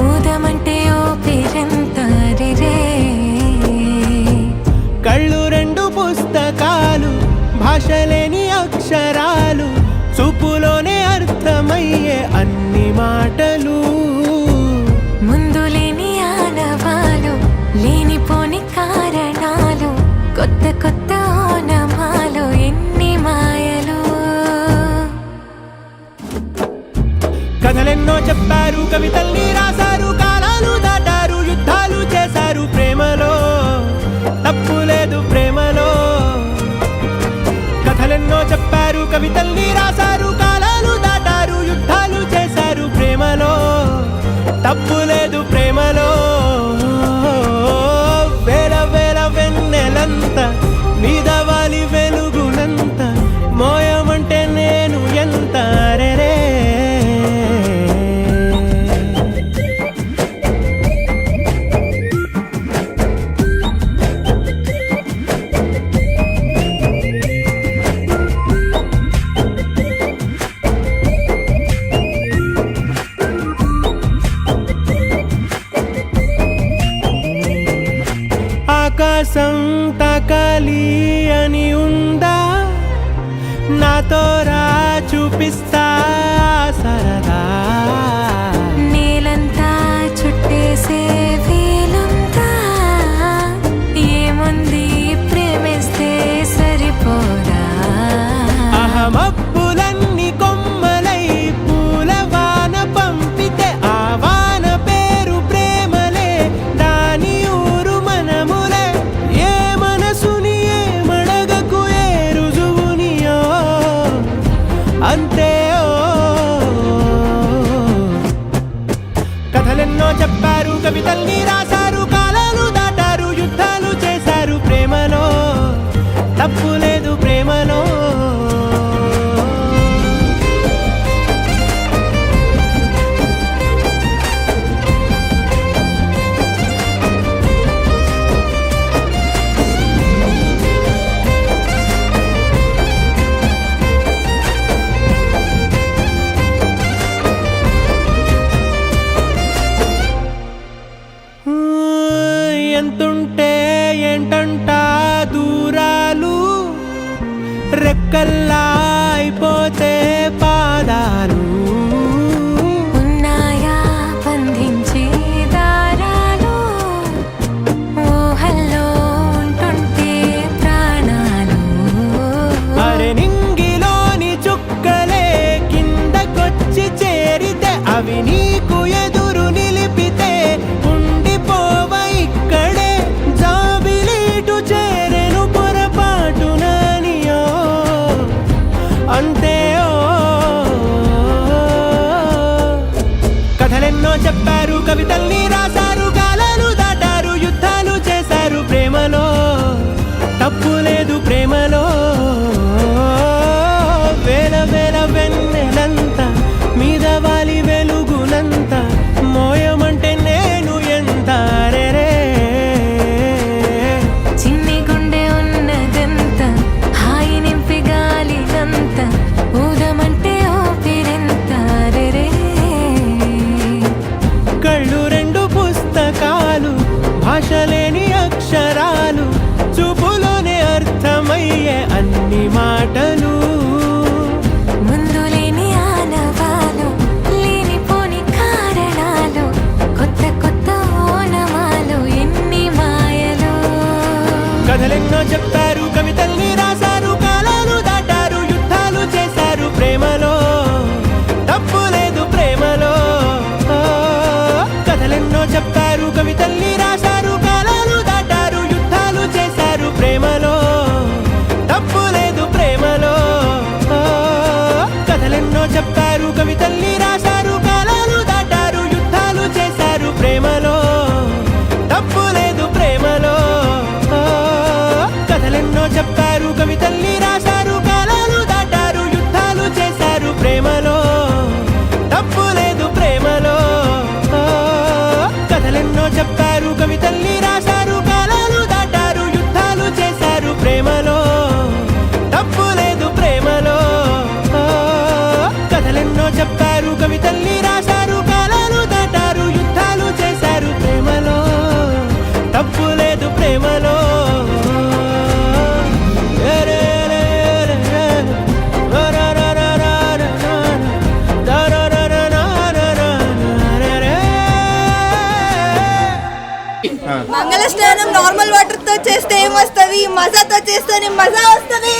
ఊదమంటే ఓ పేరెంత రే కళ్ళు రెండు పుస్తకాలు భాషలేని అక్షరాలు చూపులోనే అర్థమయ్యే అన్ని మాటలు ముందు లేని ఆనవాలు లేనిపోని కారణాలు కొత్త కొత్త ఓనమాలు ఎన్ని మాయలు కథలెన్నో చెప్పారు కవితల్ని రాశారు కాలాలు దాటారు యుద్ధాలు చేశారు ప్రేమలో తప్పు లేదు ప్రేమలో కథలెన్నో చెప్పారు కవితల్ని రాశారు కాలాలు దాటారు యుద్ధాలు చేశారు ప్రేమలో తప్పు లేదు ప్రేమలో వేల వేల వెన్నెలంత మీద వాలి వెలుగునంత మోయమంటే నేను ఎంత రే ఆకాశం తాకాలి అని ఉందా నాతో రా చూపిస్తా సరదా నేలంతా చుట్టేసే వీలుందా ఏముంది ప్రేమిస్తే సరిపోదా అహమప్పులన్నీ కొమ్మలై పూల వాన పంపితే ఆ వాన పేరు ప్రేమలే దాని ఊరు మనములే ఏ మనసుని ఏ మడగకు ఏ రుజువునియో అంతే కథలెన్నో చెప్పారు కవితల్ని రాశారు కాలాలు దాటారు యుద్ధాలు చేశారు ప్రేమలో తప్పు లేదు ప్రేమలో ఎంతుంటే ఏంటంట దూరాలు రెక్కల్లా అయిపోతే పాదాలు ఉన్నాయా బంధించే దారాలు ఊహల్లో ఉంటుంటే ప్రాణాలు అరే నింగిలోని చుక్కలే కిందకొచ్చి చేరితే అవి నీకు ఎదురు నిలిపితే ఉండిపోవ ఇక్కడే జాబిలీటు చేరెను పొరపాటు నానియో అంతే కథలెన్నో చెప్పారు కవితల్ని రాశారు కాలాలు దాటారు యుద్ధాలు చేశారు ప్రేమలో తప్పు లేదు ప్రేమలో కథలెన్నో చెప్పారు కవితల్ని రాశారు కాలాలు దాటారు యుద్ధాలు చేశారు ప్రేమలో తప్పు లేదు ప్రేమలో కథలెన్నో చెప్పారు కవితల్ని రాశారు కాలాలు దాటారు యుద్ధాలు చేశారు ప్రేమలో తప్పు లేదు ప్రేమలో కథలెన్నో చెప్పారు కవితల్ని రాశారు కాలాలు దాటారు యుద్ధాలు చేశారు ప్రేమలో తప్పు లేదు ప్రేమలో కథలెన్నో చెప్పారు కవితల్ని రాశారు కాలాలు దాటారు యుద్ధాలు చేశారు ప్రేమలో తప్పు లేదు ప్రేమలో కథలెన్నో చెప్పారు కవితల్ని రాశారు కాలాలు దాటారు యుద్ధాలు చేశారు ప్రేమలో తప్పు లేదు ప్రేమలో మంగళ స్నానం నార్మల్ వాటర్ తో చేస్తే ఏమొస్తుంది మజాతో చేస్తేనే మజా వస్తుంది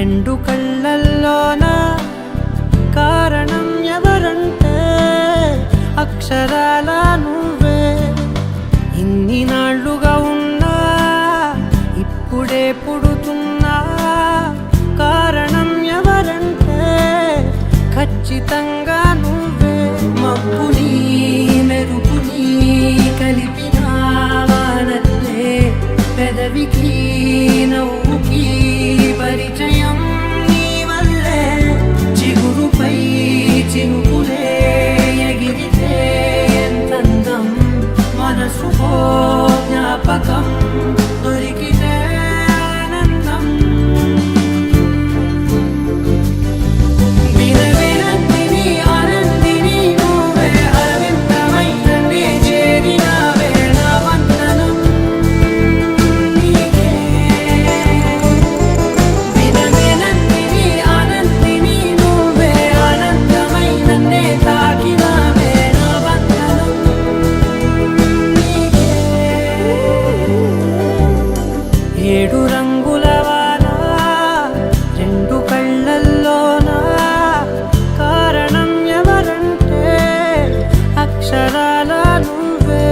రెండు కళ్ళల్లోన కారణం ఎవరంటే అక్షరాల నువ్వే. ఇన్ని నాళ్ళుగా ఉన్నా ఇప్పుడే పుడుతున్నా కారణం ఎవరంటే ఖచ్చితంగా నువ్వే. మబ్బుని మెరుపుని కలిపిన వానల్లే పెదవికి నవ్వుకి పరిచయం నీ వల్లే. చిగురుపై చినుకులే ఎగిరితే ఎంతందం మనసుకో జ్ఞాపకం దొరికితే ఆనందం. వినవినందిని ఆనందిని నువ్వే అరవిందమైన నే చేరినావే నా వందనం నీకే. వినవినందిని ఆనందిని నువ్వే ఆనందమైన నే తాకినావే నా వందనం నీకే. ఏడు రంగుల వాన రెండు కళ్ళల్లోన కారణం ఎవరంటే అక్షరాల నువ్వే.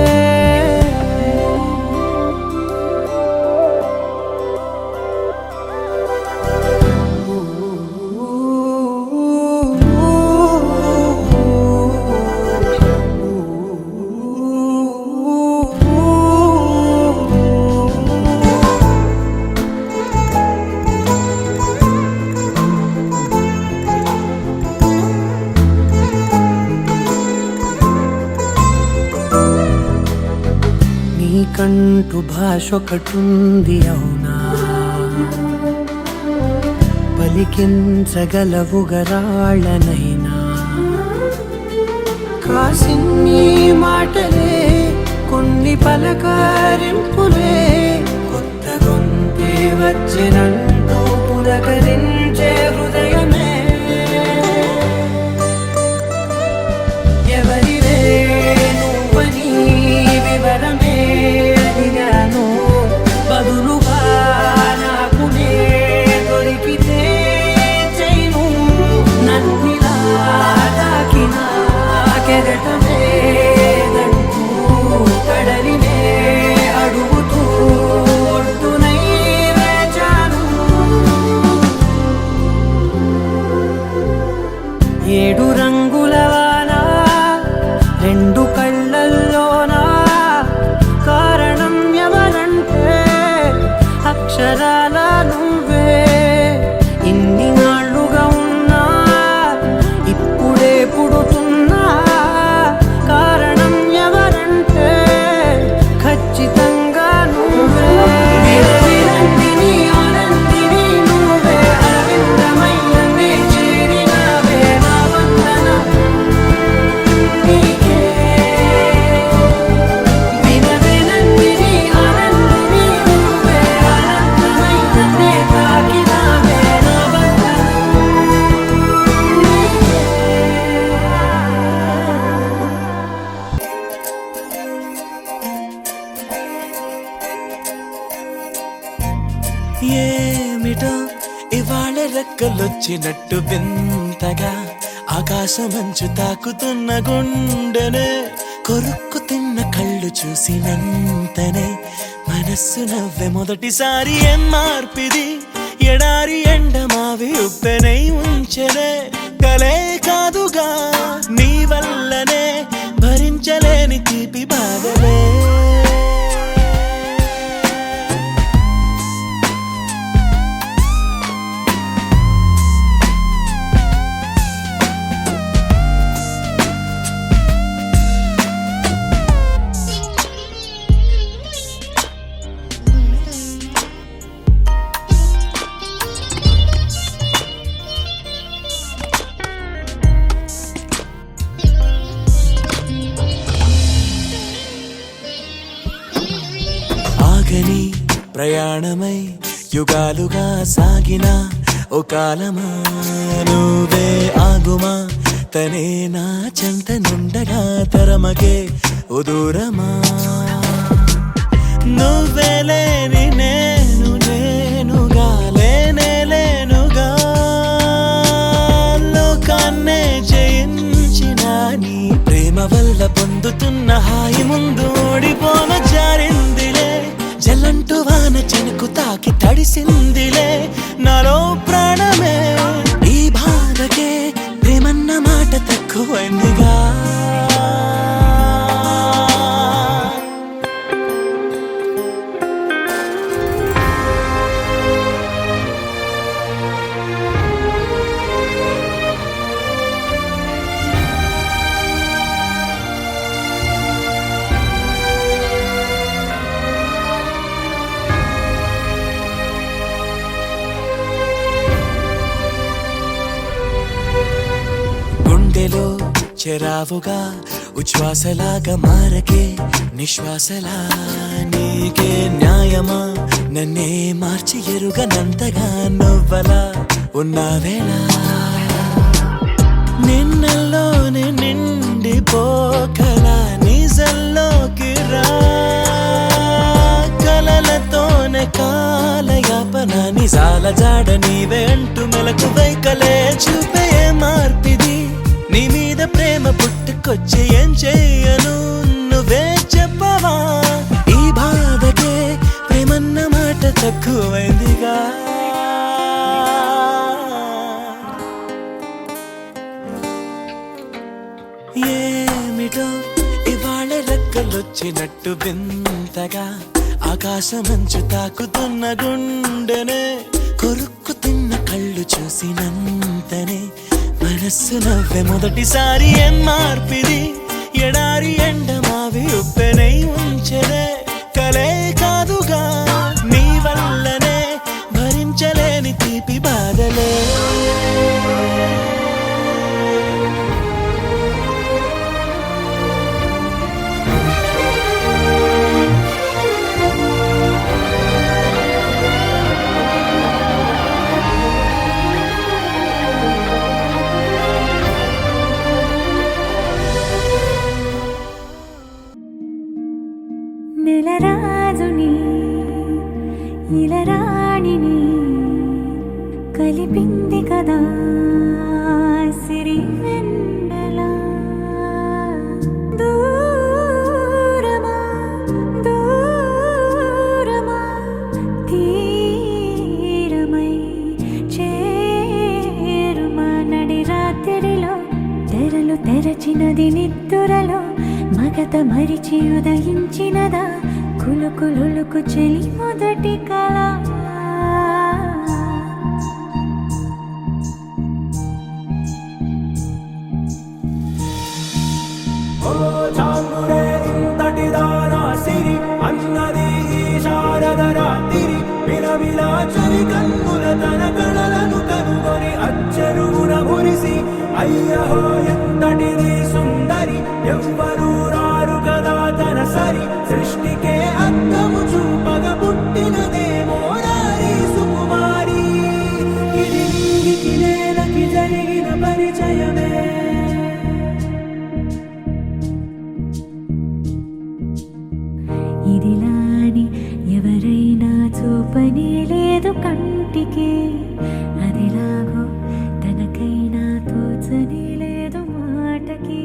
నీకంటూ భాష ఒకటుంది అవునా, పలికించగలవు గరాళ్ళనైనా. కాసిన్ని మాటలే కొన్ని పలకరింపులే కొత్త గొంతే వచ్చినంటూ పులకరించే హృదయమే. ఎవరివే నువ్వని వివరమే అడిగాను బదులుగా నాకునే దొరికితే చేయను. నన్నిలా తాకిన కెరటమే దంటూ కడలినే అడుగుతూ ఒడ్డునై వేచాను. ఏడు రంగుల వాన రెండు కళ్ళల్లోన కారణం ఎవరంటే అక్షరాల నువ్వే. ఇన్ని నాళ్ళుగా ఉన్నా ఇప్పుడే పుడుతున్నా కారణం ఎవరంటే ఖచ్చితంగా నువ్వే. వినవినందిని ఆనందిని నువ్వే అరవిందమైన నే చేరినావే నా వందనం నీకే. వినవినందిని ఆనందిని నువ్వే ఆనందమైన నే తాకినావే నా వందనం నీకే. ఏమిటో ఇవాళ రెక్కలొచ్చినట్టు వింతగా ఆకాశమంచు తాకుతున్న గుండెనే. కొరుక్కు తిన్న కళ్ళు చూసినంతనే మనస్సు నవ్వే మొదటిసారి. ఏం మార్పిది ఎడారి ఎండమావి ఉప్పెనై ఉంచెనే. కలే కాదుగా నీ వల్లనే భరించలేని తీపి బాధలే. ఆగని ప్రయాణమై యుగాలుగా సాగిన ఓ కాలమా నువ్వే ఆగుమా. తనే నా చెంత నుండగా తరమకే ఓ దూరమా. నువ్వే లేని నేను నేనుగా లేనే లేనుగా. వల్ల పొందుతున్న హాయి ముందు ఓడిపోన జారిందిలే జల్లంటూ వాన చెనుకు తాకి తడిసిందిలే నాలో ప్రాణమే ఈ బాధకే ప్రేమన్న మాట తక్కువైందిగా గుండెలో చెరావుగా ఉచ్ఛ్వాసలాగా మారకే నిశ్వాసలా నీకే న్యాయమా నన్నే మార్చి ఎరుగనంతగా నువ్వలా ఉన్నావేళ నిన్నల్లోనే నిండిపోకలా నిజల్లోకి రా కలలతోనే కాలయాపన నిజాల జాడ నీవే అంటూ మెలకు వైకలే చూపే మార్పిది నీ మీద ప్రేమ పుట్టుకొచ్చి ఏం చెయ్యను నువ్వే చెప్పవా ఈ బాధకే ప్రేమన్న మాట తక్కువైందిగా ఏమిటో ఇవాళ రెక్కలొచ్చినట్టు వింతగా ఆకాశమంచు తాకుతున్న గుండెనే కొరుక్కు తిన్న కళ్ళు చూసినంతనే మనస్సు నవ్వే మొదటిసారి ఏం మార్పిది ఎడారి ఎండ మావి ఉప్పెనై ఉంచెనే కలే కాదుగా నీ వల్లనే భరించలేని తీపి బాధలే నెలరాజుని ఇలరాణిని కలిపింది కదా సిరి వెన్నెలా దూరమా దూరమా తీరమై చేరుమా నడి రాత్రిలో తెరలు తెరచినది నిద్దురలో మగత మరిచి ఉదయించినదా కులుకులుకు చెలి మొదటి కళ అన్నది శారద రాత్రి విలవిలా చలి కన్నుల తన కళలను కనుగొని అచ్చరువున మురిసి అయ్యహో ఎంతటిది సుందరి ఎవ్వరూ రారు కదా తన సరి సృష్టికే అద్దము చూపగ పుట్టినదేమో నారీ సుకుమారి ఇది నీకి నేలకి జరిగిన పరిచయమే ఇదిలాని ఎవరైనా చూపని లేదు కంటికి అదిలాగో తనకైనా తోచని లేదు మాటకి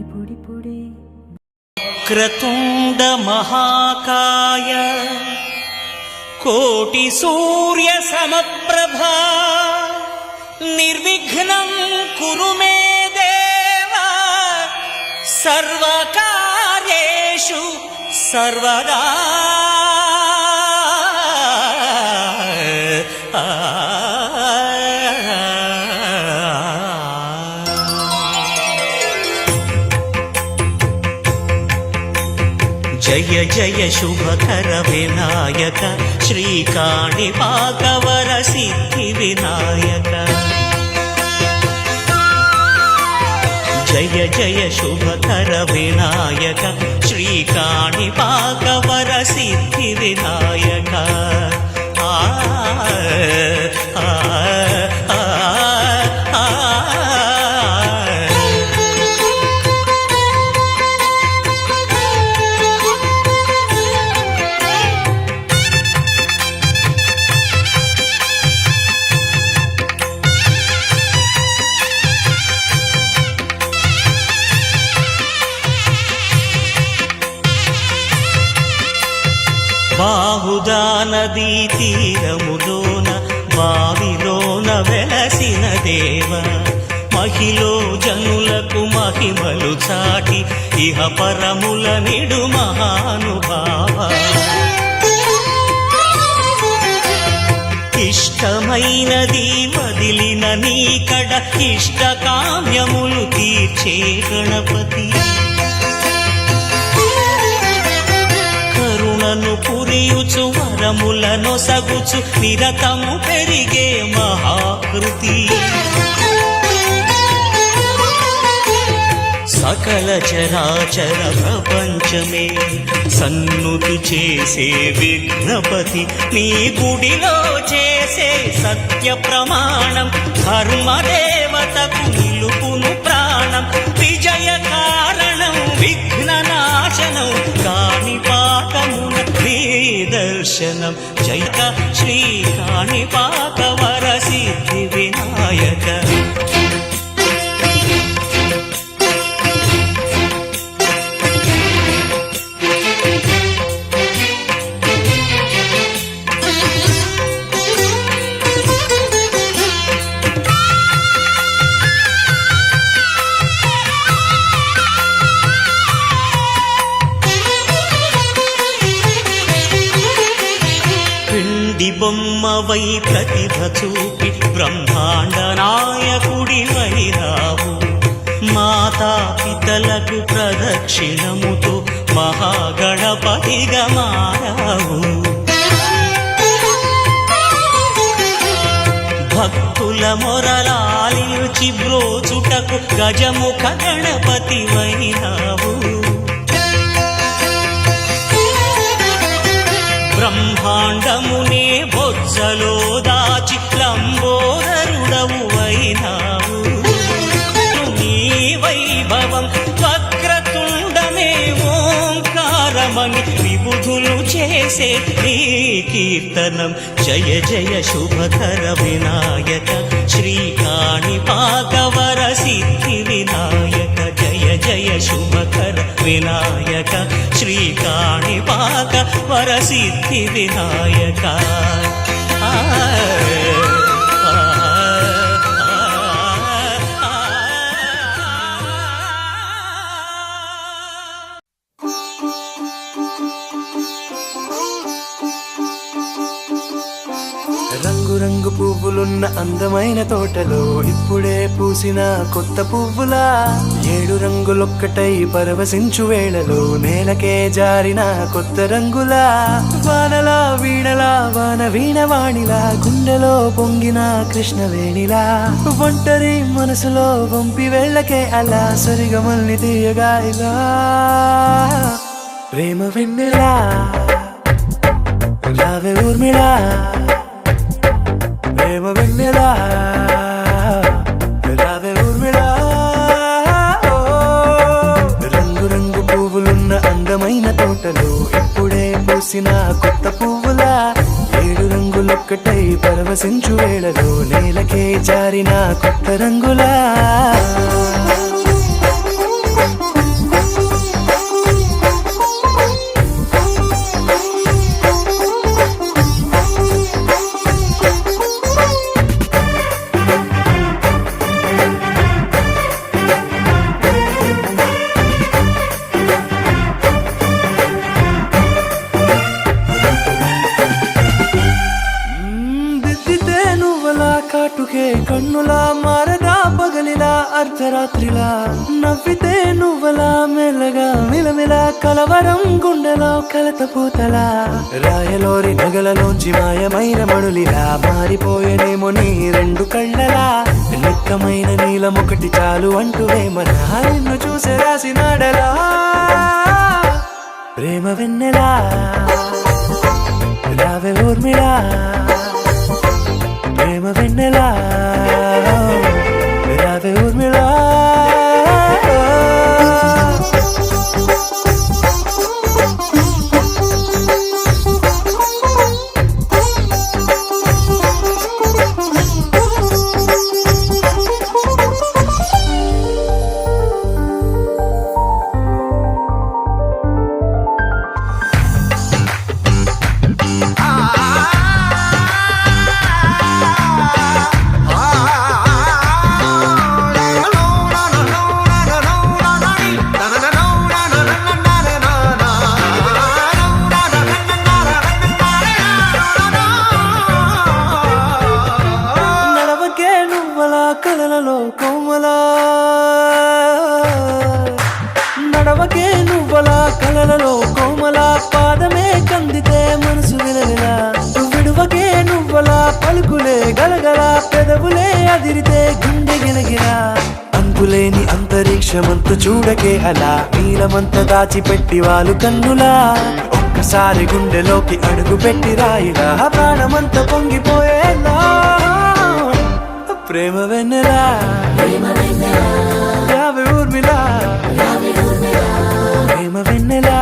ఇప్పుడిప్పుడే క్రతుండ మహాకాయ కోటి సూర్య సమప్రభా నిర్విఘ్నం కురు మే దేవా సర్వకార్యేషు సర్వదా జయ జయ శుభకర వినాయక శ్రీకాణిపాకవర సిద్ధి వినాయక జయ జయ శుభకర వినాయక శ్రీకాణిపాకవర సిద్ధి వినాయక బాహుదా నదీ తీరములోన బావిలోన వెలసిన దేవ మహిలో జనులకు మహిమలు చాటి ఇహ పరముల నిడు మహానుభావ ఇష్టమైనది వదిలిన నీకడ ఇష్ట కామ్యములు తీర్చే గణపతి కరుణను పురియుచు వరములను సగుచు నిరతము పెరిగే మహాకృతి సకల చరాచర ప్రపంచమే సన్నుతి చేసే విఘ్నపతి నీ గుడిలో చేసే సత్య ప్రమాణం ధర్మదేవతకు నిలుపును ప్రాణం విజయ కారణం విఘ్న నాశనం కాణిపాకమున నీ దర్శనం జయక శ్రీ కాణిపాక వర సిద్ధి వినాయక బొమ్మవై ప్రతిభ చూపి బ్రహ్మాండ నాయకుడి వైరావు మాతా పితలకు ప్రదక్షిణముతో మహాగణపతిగా మారావు భక్తుల మొరలాలిచి బ్రోచుటకు గజముఖ గణపతి వైరావు బ్రహ్మాండమునే బొజ్జలో దాచి లంబోదరుడవు అయినావు నీ వైభవం వక్రతుండమే ఓంకారమని విబుధులు చేసే నీ కీర్తనం జయ జయ శుభకర వినాయక శ్రీ కాణిపాక వర సిద్ధి వినాయక జయ జయ శుభకర వినాయక శ్రీ కాణిపాక వర సిద్ధి వినాయక రంగు పువ్వులున్న అందమైన తోటలో ఇప్పుడే పూసిన కొత్త పువ్వులా 7 రంగులొక్కటై పరవశించు వేళలో నేలకే జారిన కొత్త రంగులా వానలా వీణలా వాన వీణవాణిలా గుండెలో పొంగిన కృష్ణవేణిలా ఒంటరి మనసులో వంపి వెళ్ళకే అలా సరిగమల్ని తీయగా ఇలా ప్రేమ వెన్నెలా రావే ఊర్మిళా ప్రేమ వెన్నెలా రావే ఊర్మిళా రంగు రంగు పువ్వులున్న అందమైన తోటలో ఇప్పుడే పూసిన కొత్త పువ్వులా 7 రంగులొక్కటై పరవశించు వేళలో నేలకే జారిన కొత్త రంగులా కన్నులా మారగా పగలిలా అర్ధరాత్రిలా నవ్వితే నువ్వలా మెల్లగా మిలమిలా కలవరం గుండెలో కలతపూతలా రాయలోరి నగలలోంచి మాయమైన మణులిలా మారిపోయేనేమో నీ 2 కళ్ళలా నిక్కమైన నీలమొకటి చాలు అంటూ వేమనా నిన్ను చూసే రాసినాడలా ప్రేమ వెన్నెలా రావే ఊర్మిళా ప్రేమ వెన్నెలా రావే ఊర్మిళా కలలలో కోమలా నడవకే నువ్వలా కలలలో కోమలా పాదమే కందితే మనసు విలవిలా విడువకే నువ్వలా పలుకులే గలగల పెదవులే అదిరితే గుండె గిలగిలా అంతులేని అంతరిక్షమంత చూడకే అలా నీలమంత దాచిపెట్టి వాళ్ళు కన్నులా ఒక్కసారి గుండెలోకి అడుగు పెట్టి రాయిలా ప్రాణమంత పొంగిపోయేలా ప్రేమ వెన్నెలా యావే ఊర్మిళ ప్రేమ వెన్నెలా